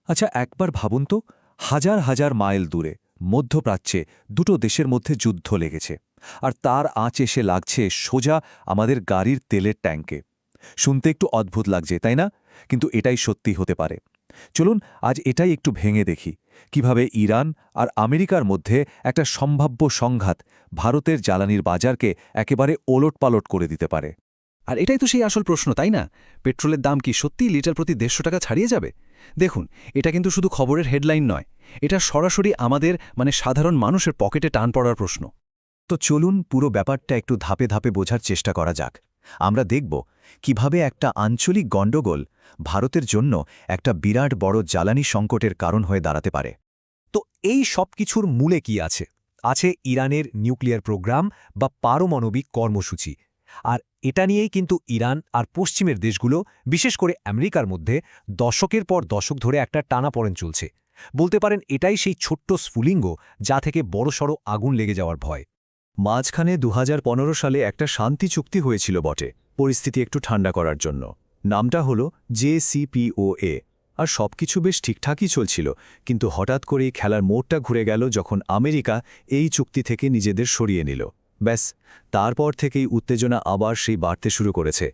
আচ্ছা, একবার ভাবুন তো, হাজার হাজার মাইল দূরে মধ্যপ্রাচ্যে দুটো দেশের মধ্যে যুদ্ধ লেগেছে, আর তার আঁচ এসে লাগছে সোজা আমাদের গাড়ির তেলের ট্যাঙ্কে। শুনতে একটু অদ্ভুত লাগছে, তাই না? কিন্তু এটাই সত্যি হতে পারে। চলুন আজ এটাই একটু ভেঙে দেখি, কিভাবে ইরান আর আমেরিকার মধ্যে একটা সম্ভাব্য সংঘাত ভারতের জ্বালানির বাজারকে একেবারে ওলটপালট করে দিতে পারে। আর এটাই তো সেই আসল প্রশ্ন, তাই না? পেট্রোলের দাম কি সত্যিই লিটার প্রতি ১৫০ টাকা ছাড়িয়ে যাবে? দেখুন, এটা কিন্তু শুধু খবরের হেডলাইন নয়, এটা সরাসরি আমাদের সাধারণ মানুষের পকেটে টান পড়ার প্রশ্ন। তো চলুন পুরো ব্যাপারটা একটু ধাপে ধাপে বোঝার চেষ্টা করা যাক। আমরা দেখব কিভাবে একটা আঞ্চলিক গণ্ডগোল ভারতের জন্য একটা বিরাট বড় জ্বালানি সংকটের কারণ হয়ে দাঁড়াতে পারে। তো এই সব কিছুর মূলে কি আছে? আছে ইরানের নিউক্লিয়ার প্রোগ্রাম বা পারমাণবিক কর্মসূচি। আর এটা নিয়েই কিন্তু ইরান আর পশ্চিমের দেশগুলো, বিশেষ করে আমেরিকার মধ্যে দশকের পর দশক ধরে একটা টানাপোড়েন চলছে। বলতে পারেন এটাই সেই ছোট্ট স্ফুলিঙ্গ যা থেকে বড়সড় আগুন লেগে যাওয়ার ভয়। মাঝখানে ২০১৫ সালে একটা শান্তি চুক্তি হয়েছিল বটে, পরিস্থিতি একটু ঠান্ডা করার জন্য। নামটা হলো JCPOA, আর সবকিছু বেশ ঠিকঠাকই চলছিল। কিন্তু হঠাৎ করেই খেলার মোড়টা ঘুরে গেল যখন আমেরিকা এই চুক্তি থেকে নিজেদের সরিয়ে নিল। ব্যাস, তারপর থেকেই উত্তেজনা আবার সেই বাড়তে শুরু করেছে।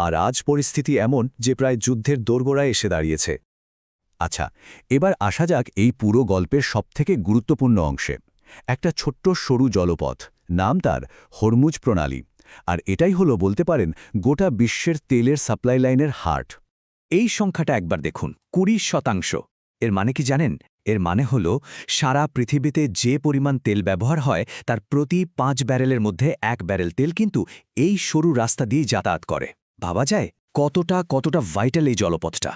আর আজ পরিস্থিতি এমন যে প্রায় যুদ্ধের দোরগোড়ায় এসে দাঁড়িয়েছে। আচ্ছা, এবার আসা যাক এই পুরো গল্পের সবথেকে গুরুত্বপূর্ণ অংশে। একটা ছোট্ট সরু জলপথ, নাম তার হরমুজ প্রণালী। আর এটাই হলো বলতে পারেন গোটা বিশ্বের তেলের সাপ্লাই লাইনের হার্ট। এই সংখ্যাটা একবার দেখুন, 20%। এর মানে কি জানেন? এর মানে হল সারা পৃথিবীতে যে পরিমাণ তেল ব্যবহার হয় তার প্রতি 5 ব্যারেলের মধ্যে 1 ব্যারেল তেল কিন্তু এই সরু রাস্তা দিয়ে যাতায়াত করে। ভাবা যায় কতটা ভাইটাল এই জলপথটা।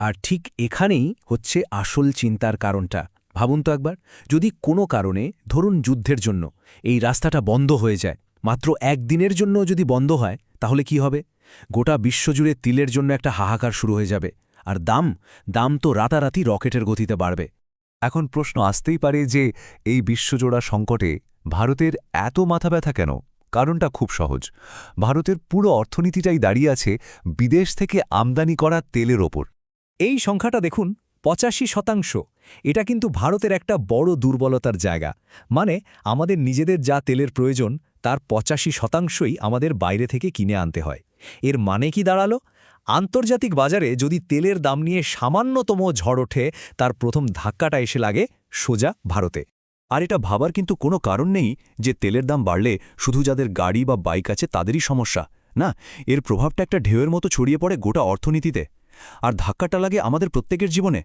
আর ঠিক এখানেই হচ্ছে আসল চিন্তার কারণটা। ভাবুন তো একবার, যদি কোনো কারণে, ধরুন যুদ্ধের জন্য, এই রাস্তাটা বন্ধ হয়ে যায়, মাত্র একদিনের জন্য যদি বন্ধ হয়, তাহলে কি হবে? গোটা বিশ্বজুড়ে তিলের জন্য একটা হাহাকার শুরু হয়ে যাবে। আর দাম তো রাতারাতি রকেটের গতিতে বাড়বে। এখন প্রশ্ন আসতেই পারে যে এই বিশ্বজোড়া সংকটে ভারতের এত মাথা ব্যথা কেন? কারণটা খুব সহজ। ভারতের পুরো অর্থনীতিটাই দাঁড়িয়ে আছে বিদেশ থেকে আমদানি করা তেলের ওপর। এই সংখ্যাটা দেখুন, 85%। এটা কিন্তু ভারতের একটা বড় দুর্বলতার জায়গা। মানে আমাদের নিজেদের যা তেলের প্রয়োজন তার 85%ই আমাদের বাইরে থেকে কিনে আনতে হয়। এর মানে কি দাঁড়ালো? আন্তর্জাতিক বাজারে যদি তেলের দাম নিয়ে সামান্যতম ঝড় ওঠে, তার প্রথম ধাক্কাটা এসে লাগে সোজা ভারতে। আর এটা ভাবার কিন্তু কোনো কারণ নেই যে তেলের দাম বাড়লে শুধু যাদের গাড়ি বা বাইক আছে তাদেরই সমস্যা। না, এর প্রভাবটা একটা ঢেউয়ের মতো ছড়িয়ে পড়ে গোটা অর্থনীতিতে। আর ধাক্কাটা লাগে আমাদের প্রত্যেকের জীবনে।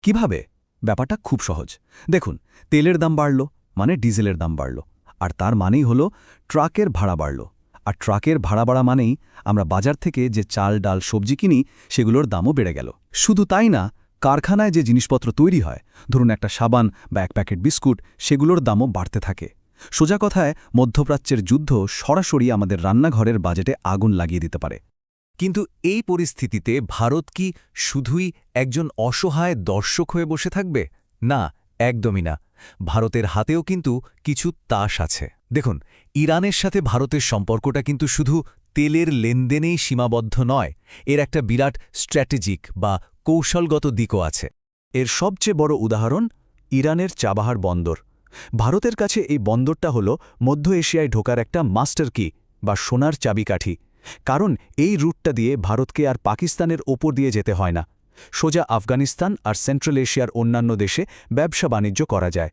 কিভাবে? ব্যাপারটা খুব সহজ। দেখুন, তেলের দাম বাড়ল মানে ডিজেলের দাম বাড়ল, আর তার মানেই হলো ট্রাকের ভাড়া বাড়ল। আর ট্রাকের ভাড়া বাড়া মানেই আমরা বাজার থেকে যে চাল ডাল সবজি কিনি সেগুলোর দামও বেড়ে গেল। শুধু তাই না, কারখানায় যে জিনিসপত্র তৈরি হয়, ধরুন একটা সাবান বা 1 প্যাকেট বিস্কুট, সেগুলোর দামও বাড়তে থাকে। সোজা কথায় মধ্যপ্রাচ্যের যুদ্ধ সরাসরি আমাদের রান্নাঘরের বাজেটে আগুন লাগিয়ে দিতে পারে। কিন্তু এই পরিস্থিতিতে ভারত কি শুধুই একজন অসহায় দর্শক হয়ে বসে থাকবে? না, একদমই না। ভারতের হাতেও কিন্তু কিছু তাস আছে। দেখুন, ইরানের সাথে ভারতের সম্পর্কটা কিন্তু শুধু তেলের লেনদেনেই সীমাবদ্ধ নয়, এর একটা বিরাট স্ট্র্যাটেজিক বা কৌশলগত দিকও আছে। এর সবচেয়ে বড় উদাহরণ ইরানের চাবাহার বন্দর। ভারতের কাছে এই বন্দরটা হল মধ্য এশিয়ায় ঢোকার একটা মাস্টার কি বা সোনার চাবিকাঠি। কারণ এই রুটটা দিয়ে ভারতকে আর পাকিস্তানের ওপর দিয়ে যেতে হয় না। সোজা আফগানিস্তান আর সেন্ট্রাল এশিয়ার অন্যান্য দেশে ব্যবসা বাণিজ্য করা যায়।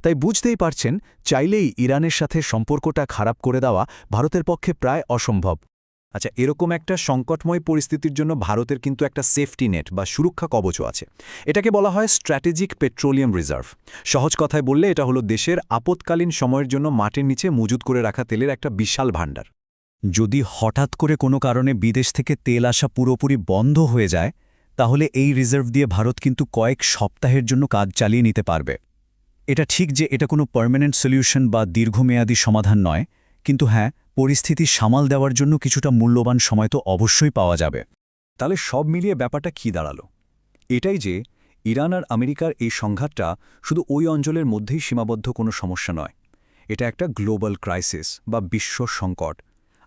তাই বুঝতেই পারছেন, চাইলেই ইরানের সাথে সম্পর্কটা খারাপ করে দেওয়া ভারতের পক্ষে প্রায় অসম্ভব। আচ্ছা, এরকম একটা সংকটময় পরিস্থিতির জন্য ভারতের কিন্তু একটা সেফটি নেট বা সুরক্ষা কবচও আছে। এটাকে বলা হয় স্ট্র্যাটেজিক পেট্রোলিয়াম রিজার্ভ। সহজ কথায় বললে এটা হলো দেশের আপৎকালীন সময়ের জন্য মাটির নিচে মজুত করে রাখা তেলের একটা বিশাল ভাণ্ডার। যদি হঠাৎ করে কোনো কারণে বিদেশ থেকে তেল আসা পুরোপুরি বন্ধ হয়ে যায়, তাহলে এই রিজার্ভ দিয়ে ভারত কিন্তু কয়েক সপ্তাহের জন্য কাজ চালিয়ে নিতে পারবে। এটা ঠিক যে এটা কোনো পার্মানেন্ট সলিউশন বা দীর্ঘমেয়াদী সমাধান নয়, কিন্তু হ্যাঁ, পরিস্থিতি সামাল দেওয়ার জন্য কিছুটা মূল্যবান সময় তো অবশ্যই পাওয়া যাবে। তাহলে সব মিলিয়ে ব্যাপারটা কি দাঁড়ালো? এটাই যে ইরান আর আমেরিকার এই সংঘাতটা শুধু ওই অঞ্চলের মধ্যেই সীমাবদ্ধ কোনো সমস্যা নয়। এটা একটা গ্লোবাল ক্রাইসিস বা বিশ্ব সংকট।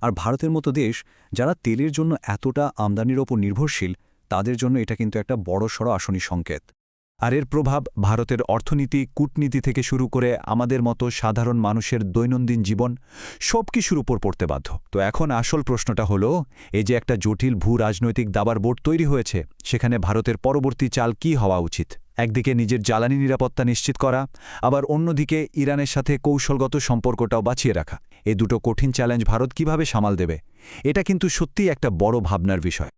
আর ভারতের মতো দেশ যারা তেলের জন্য এতটা আমদানির ওপর নির্ভরশীল, তাদের জন্য এটা কিন্তু একটা বড়সড় আসনি সংকেত। আর এর প্রভাব ভারতের অর্থনীতি, কূটনীতি থেকে শুরু করে আমাদের মতো সাধারণ মানুষের দৈনন্দিন জীবন সব কিছুর উপর পড়তে বাধ্য। তো এখন আসল প্রশ্নটা হলো, এই যে একটা জটিল ভূ-রাজনৈতিক দাবার বোর্ড তৈরি হয়েছে, সেখানে ভারতের পরবর্তী চাল কী হওয়া উচিত? একদিকে নিজের জ্বালানি নিরাপত্তা নিশ্চিত করা, আবার অন্যদিকে ইরানের সাথে কৌশলগত সম্পর্কটাও বাঁচিয়ে রাখা। এই দুটো কঠিন চ্যালেঞ্জ ভারত কিভাবে সামাল দেবে? এটা কিন্তু সত্যিই একটা বড় ভাবনার বিষয়।